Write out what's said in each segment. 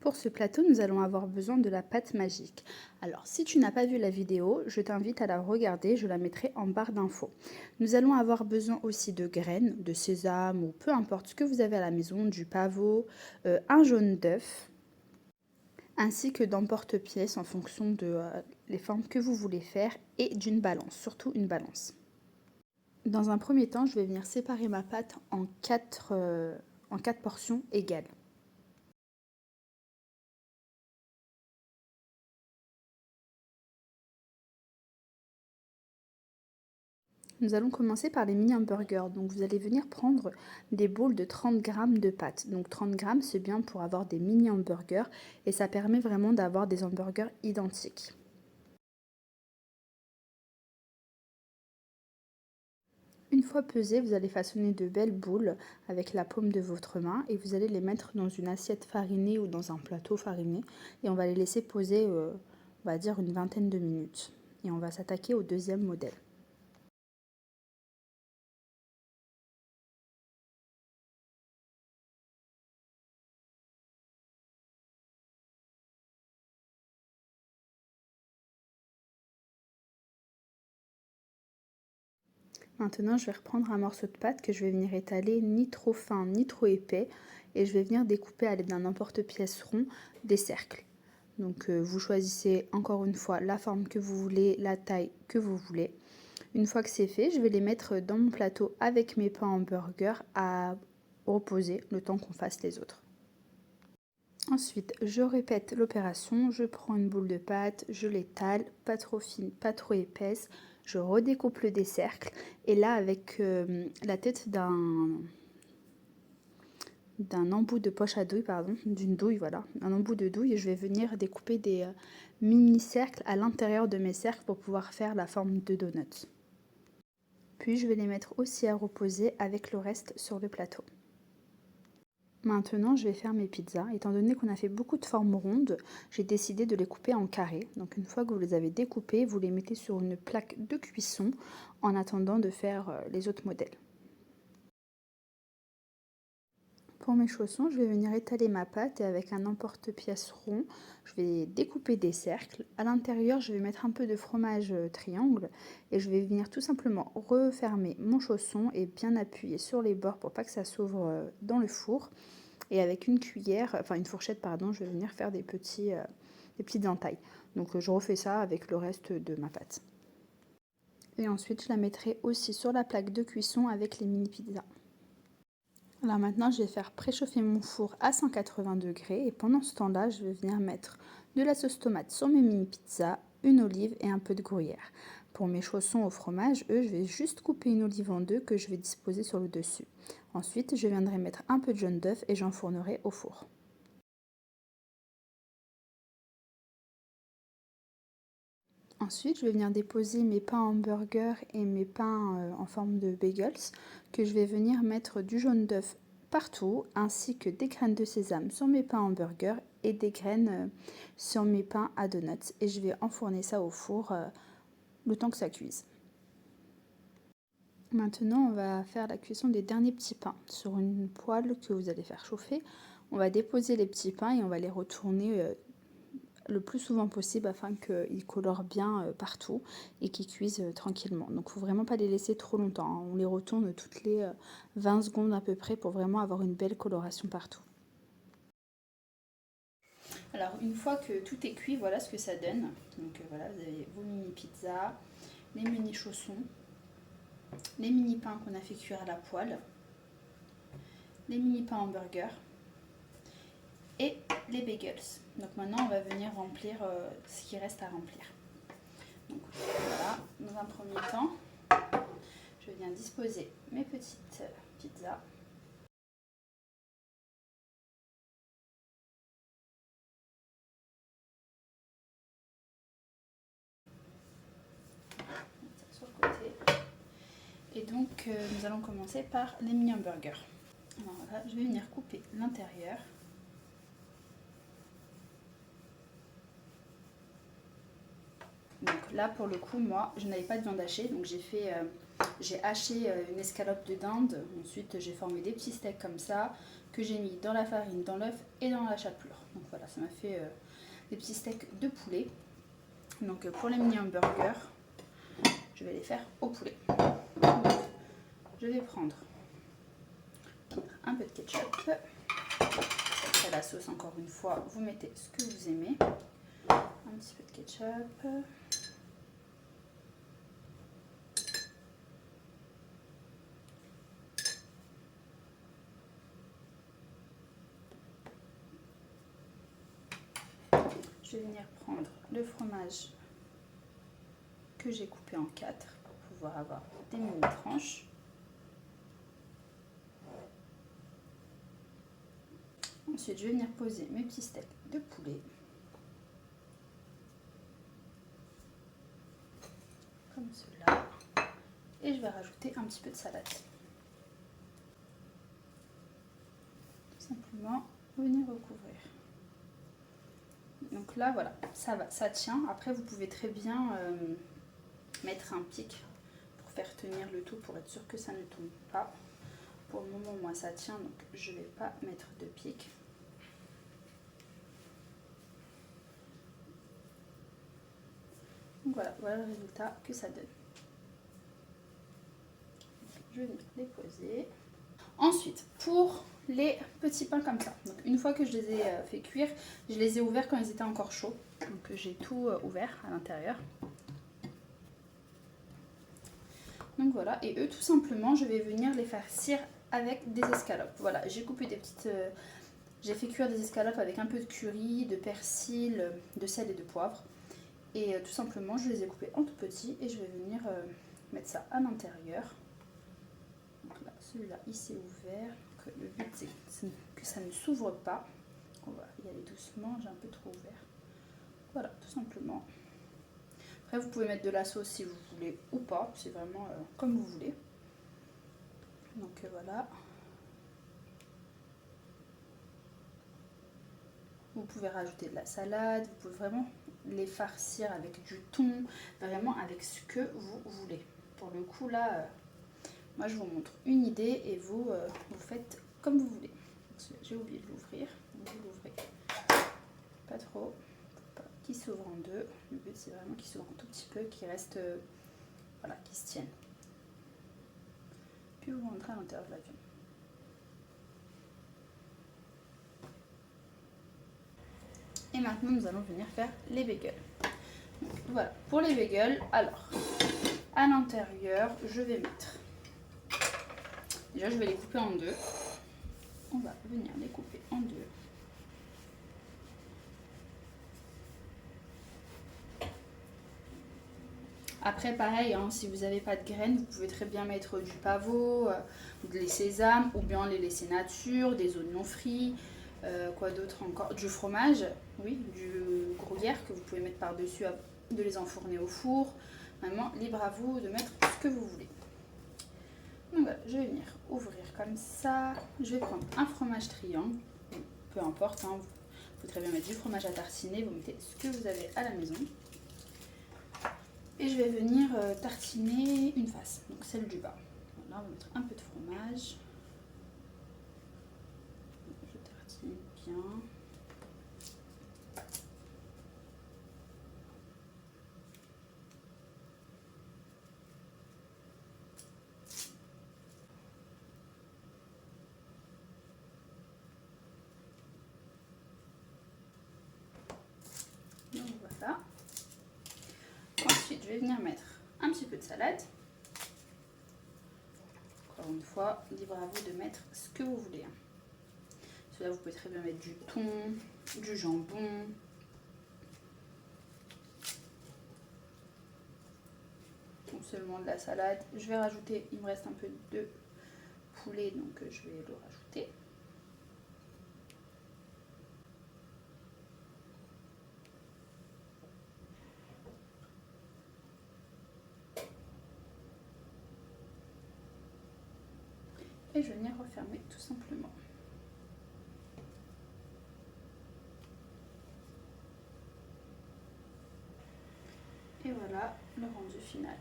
pour ce plateau, nous allons avoir besoin de la pâte magique. Alors, si tu n'as pas vu la vidéo, je t'invite à la regarder, je la mettrai en barre d'infos. Nous allons avoir besoin aussi de graines, de sésame ou peu importe ce que vous avez à la maison, du pavot, un jaune d'œuf, ainsi que d'emporte-pièce en fonction de les formes que vous voulez faire et d'une balance, surtout une balance. Dans un premier temps, je vais venir séparer ma pâte en quatre portions égales. Nous allons commencer par les mini hamburgers. Donc vous allez venir prendre des boules de 30 g de pâte. Donc 30 g, c'est bien pour avoir des mini hamburgers et ça permet vraiment d'avoir des hamburgers identiques. Une fois pesées, vous allez façonner de belles boules avec la paume de votre main et vous allez les mettre dans une assiette farinée ou dans un plateau fariné et on va les laisser poser, on va dire une vingtaine de minutes. Et on va s'attaquer au deuxième modèle. Maintenant, je vais reprendre un morceau de pâte que je vais venir étaler ni trop fin ni trop épais et je vais venir découper à l'aide d'un emporte-pièce rond des cercles. Donc vous choisissez encore une fois la forme que vous voulez, la taille que vous voulez. Une fois que c'est fait, je vais les mettre dans mon plateau avec mes pains hamburgers à reposer le temps qu'on fasse les autres. Ensuite, je répète l'opération, je prends une boule de pâte, je l'étale, pas trop fine, pas trop épaisse, je redécoupe des cercles et là avec la tête d'un embout de poche à douille, pardon, d'une douille, voilà, un embout de douille, je vais venir découper des mini-cercles à l'intérieur de mes cercles pour pouvoir faire la forme de donut. Puis je vais les mettre aussi à reposer avec le reste sur le plateau. Maintenant, je vais faire mes pizzas. Étant donné qu'on a fait beaucoup de formes rondes, j'ai décidé de les couper en carrés. Donc une fois que vous les avez découpés, vous les mettez sur une plaque de cuisson en attendant de faire les autres modèles. Pour mes chaussons, je vais venir étaler ma pâte et avec un emporte-pièce rond, je vais découper des cercles. À l'intérieur, je vais mettre un peu de fromage triangle et je vais venir tout simplement refermer mon chausson et bien appuyer sur les bords pour pas que ça s'ouvre dans le four. Et avec une cuillère, enfin une fourchette pardon, je vais venir faire des petites entailles. Donc je refais ça avec le reste de ma pâte. Et ensuite, je la mettrai aussi sur la plaque de cuisson avec les mini pizzas. Alors maintenant, je vais faire préchauffer mon four à 180 degrés et pendant ce temps-là, je vais venir mettre de la sauce tomate sur mes mini pizzas, une olive et un peu de gruyère. Pour mes chaussons au fromage, eux, je vais juste couper une olive en deux que je vais disposer sur le dessus. Ensuite, je viendrai mettre un peu de jaune d'œuf et j'enfournerai au four. Ensuite, je vais venir déposer mes pains hamburger et mes pains en forme de bagels que je vais venir mettre du jaune d'œuf partout ainsi que des graines de sésame sur mes pains hamburger et des graines sur mes pains à donuts et je vais enfourner ça au four le temps que ça cuise. Maintenant, on va faire la cuisson des derniers petits pains sur une poêle que vous allez faire chauffer. On va déposer les petits pains et on va les retourner le plus souvent possible afin qu'ils colorent bien partout et qu'ils cuisent tranquillement. Donc il ne faut vraiment pas les laisser trop longtemps, hein. On les retourne toutes les 20 secondes à peu près pour vraiment avoir une belle coloration partout. Alors une fois que tout est cuit, voilà ce que ça donne. Donc voilà, vous avez vos mini pizzas, les mini chaussons, les mini pains qu'on a fait cuire à la poêle, les mini pains hamburger et les bagels. Donc maintenant on va venir remplir ce qui reste à remplir. Donc voilà, dans un premier temps, je viens disposer mes petites pizzas. Sur le côté. Et donc nous allons commencer par les mini hamburgers. Alors là, je vais venir couper l'intérieur. Donc là, pour le coup, moi, je n'avais pas de viande hachée, donc j'ai fait j'ai haché une escalope de dinde. Ensuite, j'ai formé des petits steaks comme ça, que j'ai mis dans la farine, dans l'œuf et dans la chapelure. Donc voilà, ça m'a fait des petits steaks de poulet. Donc pour les mini hamburgers, je vais les faire au poulet. Donc, je vais prendre un peu de ketchup. Après la sauce, encore une fois, vous mettez ce que vous aimez. Un petit peu de ketchup. Je vais venir prendre le fromage que j'ai coupé en 4 pour pouvoir avoir des mini tranches. Ensuite, je vais venir poser mes petits steaks de poulet. Comme cela. Et je vais rajouter un petit peu de salade. Tout simplement, venir recouvrir. Donc là, voilà, ça va, ça tient. Après, vous pouvez très bien mettre un pic pour faire tenir le tout, pour être sûr que ça ne tombe pas. Pour le moment, moi, ça tient, donc je ne vais pas mettre de pic. Donc voilà, voilà le résultat que ça donne. Je vais venir les poser. Ensuite, pour les petits pains comme ça, donc une fois que je les ai fait cuire, je les ai ouverts quand ils étaient encore chauds. Donc j'ai tout ouvert à l'intérieur. Donc voilà, et eux tout simplement, je vais venir les farcir avec des escalopes. Voilà, j'ai coupé des petites... j'ai fait cuire des escalopes avec un peu de curry, de persil, de sel et de poivre. Et tout simplement, je les ai coupés en tout petits et je vais venir mettre ça à l'intérieur. Donc là, celui-là, il s'est ouvert. Donc, le but, c'est que ça ne s'ouvre pas. On va y aller doucement, j'ai un peu trop ouvert. Voilà, tout simplement. Après, vous pouvez mettre de la sauce si vous voulez ou pas. C'est vraiment comme vous voulez. Donc voilà. Vous pouvez rajouter de la salade. Vous pouvez vraiment les farcir avec du thon. Vraiment avec ce que vous voulez. Pour le coup, là, moi, je vous montre une idée et vous, vous faites comme vous voulez. J'ai oublié de l'ouvrir. Vous l'ouvrez pas trop. Qui s'ouvre en deux. Le but c'est vraiment qu'il s'ouvre un tout petit peu, qu'il reste, voilà, qu'il se tienne. Puis vous rentrez à l'intérieur de l'avion. Et maintenant nous allons venir faire les bagels. Donc, voilà, pour les bagels, alors à l'intérieur je vais mettre, déjà je vais les couper en deux. On va venir les couper en deux. Après, pareil, hein, si vous n'avez pas de graines, vous pouvez très bien mettre du pavot, des sésames, ou bien les laisser nature, des oignons frits, quoi d'autre encore, du fromage, oui, du gruyère que vous pouvez mettre par-dessus, de les enfourner au four. Vraiment, libre à vous de mettre ce que vous voulez. Donc voilà, je vais venir ouvrir comme ça. Je vais prendre un fromage triangle, peu importe, hein, vous pouvez très bien mettre du fromage à tartiner, vous mettez ce que vous avez à la maison. Et je vais venir tartiner une face, donc celle du bas. Là, on va mettre un peu de fromage. Je tartine bien. Donc voilà. Ensuite, je vais venir mettre un petit peu de salade. Encore une fois, libre à vous de mettre ce que vous voulez. Cela, vous pouvez très bien mettre du thon, du jambon. Ou seulement de la salade. Je vais rajouter, il me reste un peu de poulet, donc je vais le rajouter. Et je vais venir refermer tout simplement. Et voilà le rendu final.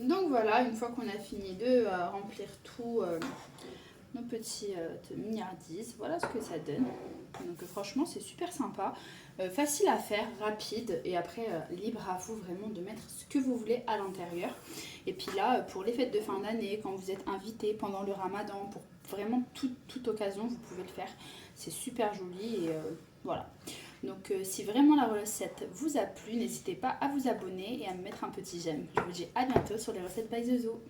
Donc voilà, une fois qu'on a fini de remplir tout nos petites mignardises, voilà ce que ça donne. Donc franchement c'est super sympa, facile à faire, rapide et après libre à vous vraiment de mettre ce que vous voulez à l'intérieur. Et puis là pour les fêtes de fin d'année, quand vous êtes invité pendant le ramadan, pour vraiment toute occasion vous pouvez le faire. C'est super joli et voilà. Donc si vraiment la recette vous a plu, n'hésitez pas à vous abonner et à me mettre un petit j'aime. Je vous dis à bientôt sur les recettes by Zozo.